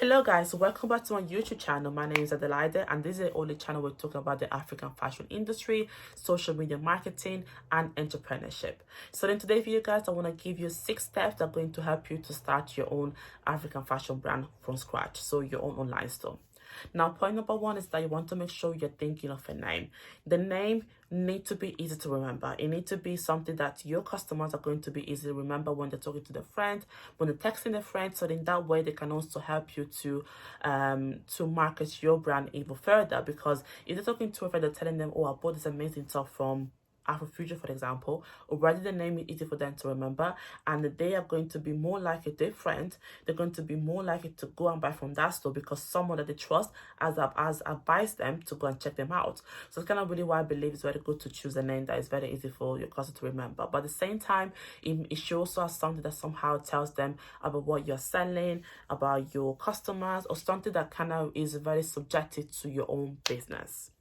Hello guys, welcome back to my YouTube channel. My name is Adelaide and this is the only channel we're talking about the African fashion industry, social media marketing and entrepreneurship. So in today's video guys, I want to give you 6 steps that are going to help you to start your own African fashion brand from scratch. So your own online store. Now, point number 1 is that you want to make sure you're thinking of a name. The name needs to be easy to remember. It needs to be something that your customers are going to be easy to remember when they're talking to their friends, when they're texting their friends. So in that way, they can also help you to market your brand even further. Because if they're talking to a friend, they're telling them, "Oh, I bought this amazing stuff from Afrofuture," for example, already the name is easy for them to remember, and they are going to be more likely, their friends, they're going to be more likely to go and buy from that store because someone that they trust as advised them to go and check them out. So it's kind of really why I believe it's very good to choose a name that is very easy for your customer to remember. But at the same time, it should also have something that somehow tells them about what you're selling, about your customers, or something that kind of is very subjective to your own business.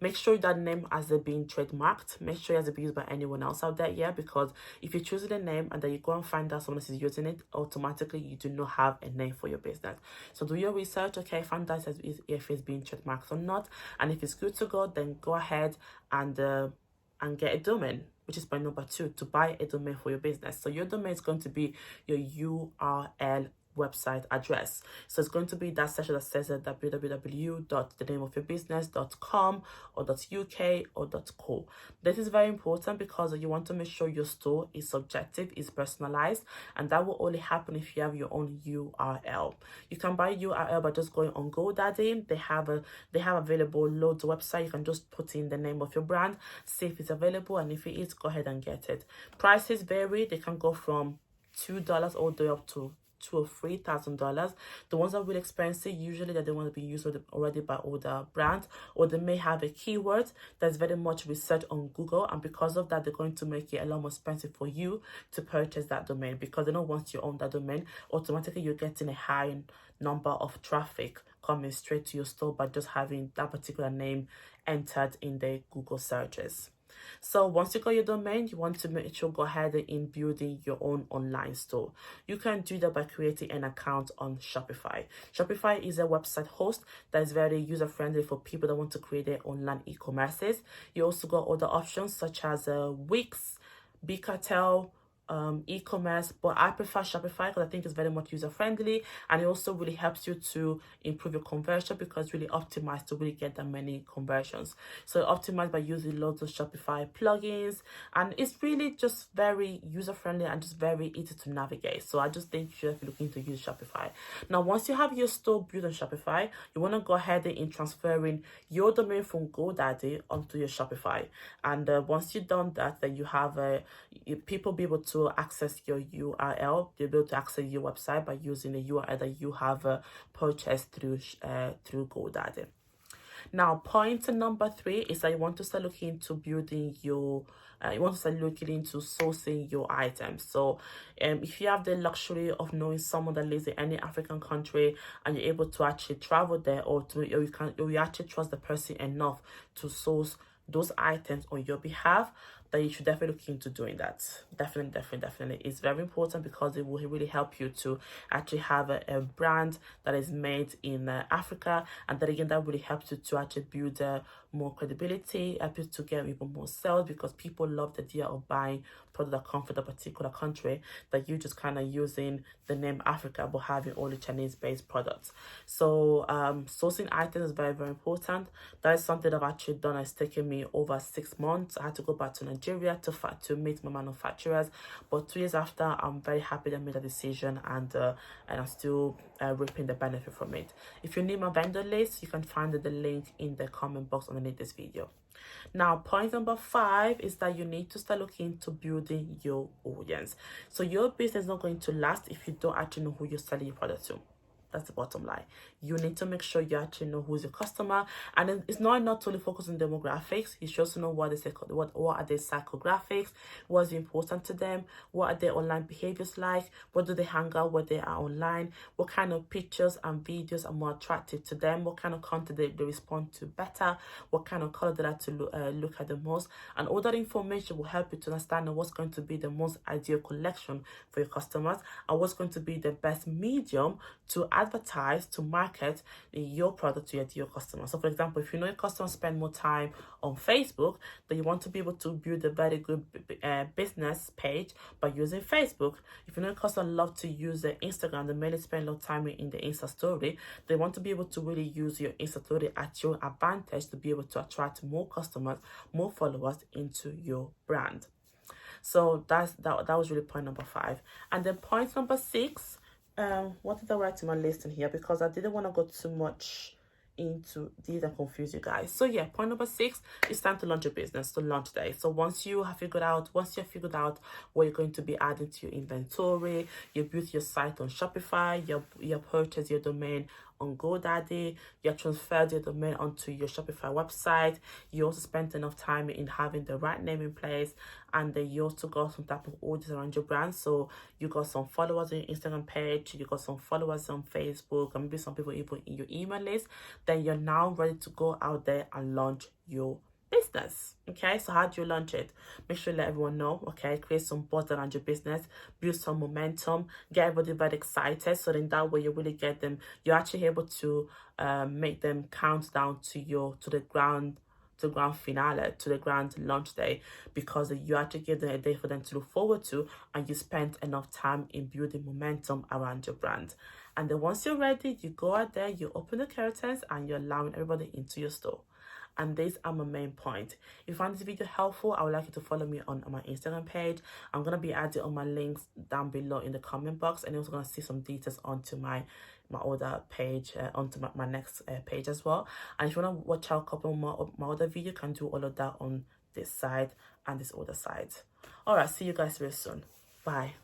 Make sure that name has been trademarked. Make sure it hasn't been used by anyone else out there, yeah, because if you choose the name and then you go and find out someone else is using it, automatically you do not have a name for your business. So do your research, okay, find out if it's being trademarked or not, and if it's good to go, then go ahead and get a domain, which is point number 2, to buy a domain for your business. So your domain is going to be your URL website address. So it's going to be that section that says www.thenameofyourbusiness.com or .uk or .co. This is very important because you want to make sure your store is subjective, is personalized, and that will only happen if you have your own URL. You can buy URL by just going on GoDaddy. They have available loads of websites. You can just put in the name of your brand, see if it's available, and if it is, go ahead and get it. Prices vary. They can go from $2 all the way up to $2,000 or $3,000. The ones that are really expensive, usually that they want to be used already by older brands, or they may have a keyword that's very much researched on Google, and because of that, they're going to make it a lot more expensive for you to purchase that domain, because they know once you own that domain, automatically you're getting a high number of traffic coming straight to your store by just having that particular name entered in the Google searches. So once you got your domain, you want to make sure go ahead and building your own online store. You can do that by creating an account on Shopify. Shopify is a website host that is very user-friendly for people that want to create their online e-commerces. You also got other options such as Wix, Bigcartel, e-commerce, but I prefer Shopify because I think it's very much user-friendly, and it also really helps you to improve your conversion because it's really optimized to really get that many conversions. So optimized by using loads of Shopify plugins, and it's really just very user-friendly and just very easy to navigate. So I just think you should be looking to use Shopify. Now, once you have your store built on Shopify, you want to go ahead and transferring your domain from GoDaddy onto your Shopify. And once you've done that, then you have people be able to access your URL. They'll be able to access your website by using the URL that you have purchased through GoDaddy. Now, point number 3 is that you want to start looking into building your you want to start looking into sourcing your items. So if you have the luxury of knowing someone that lives in any African country and you're able to actually travel there, or you actually trust the person enough to source those items on your behalf, that you should definitely look into doing that. Definitely. It's very important because it will really help you to actually have a brand that is made in Africa, and that again, that really helps you to actually build more credibility, help you to get even more sales, because people love the idea of buying products that come from a particular country, that you just kind of using the name Africa but having only Chinese-based products. So sourcing items is very important. That is something I've actually done. It's taken me over 6 months. I had to go back to Nigeria to meet my manufacturers, but 2 years after, I'm very happy that I made a decision, and I'm still reaping the benefit from it. If you need my vendor list, you can find the link in the comment box underneath this video. Now, point number 5 is that you need to start looking into building your audience. So your business is not going to last if you don't actually know who you're selling your product to. That's the bottom line. You need to make sure you actually know who's your customer, and then it's not only focused on demographics. You should also know what are their psychographics, what's important to them, what are their online behaviors like, what do they hang out when they are online, what kind of pictures and videos are more attractive to them, what kind of content they respond to better, what kind of color they like to look at the most, and all that information will help you to understand what's going to be the most ideal collection for your customers, and what's going to be the best medium to advertise to market your product to your customers. So for example, if you know your customers spend more time on Facebook, then you want to be able to build a very good business page by using Facebook. If you know your customers love to use the Instagram, they mainly spend a lot of time in the Insta story, they want to be able to really use your Insta story at your advantage to be able to attract more customers, more followers into your brand. So that was really point number 5. And then point number 6, what did I write in my list in here, because I didn't want to go too much into these and confuse you guys. So yeah, point number 6 is time to launch your business, to launch day. So once you've figured out what you're going to be adding to your inventory, you built your site on Shopify, you purchased your domain on GoDaddy, you transferred your domain onto your Shopify website, you also spent enough time in having the right name in place, and then you also got some type of audience around your brand. So you got some followers on your Instagram page, you got some followers on Facebook, and maybe some people even in your email list. Then you're now ready to go out there and launch your business. Okay, so how do you launch it? Make sure you let everyone know. Okay, create some buzz around your business, build some momentum, get everybody very excited, so then that way you really get them, you're actually able to make them count down to the grand finale, to the grand launch day, because you actually give them a day for them to look forward to, and you spent enough time in building momentum around your brand. And then once you're ready, you go out there, you open the curtains, and you're allowing everybody into your store. And these are my main point. If you found this video helpful, I would like you to follow me on my Instagram page. I'm going to be adding all my links down below in the comment box, and you're also going to see some details onto my other page, onto my next page as well. And if you want to watch out a couple more of my other videos, you can do all of that on this side and this other side. All right, see you guys very soon. Bye.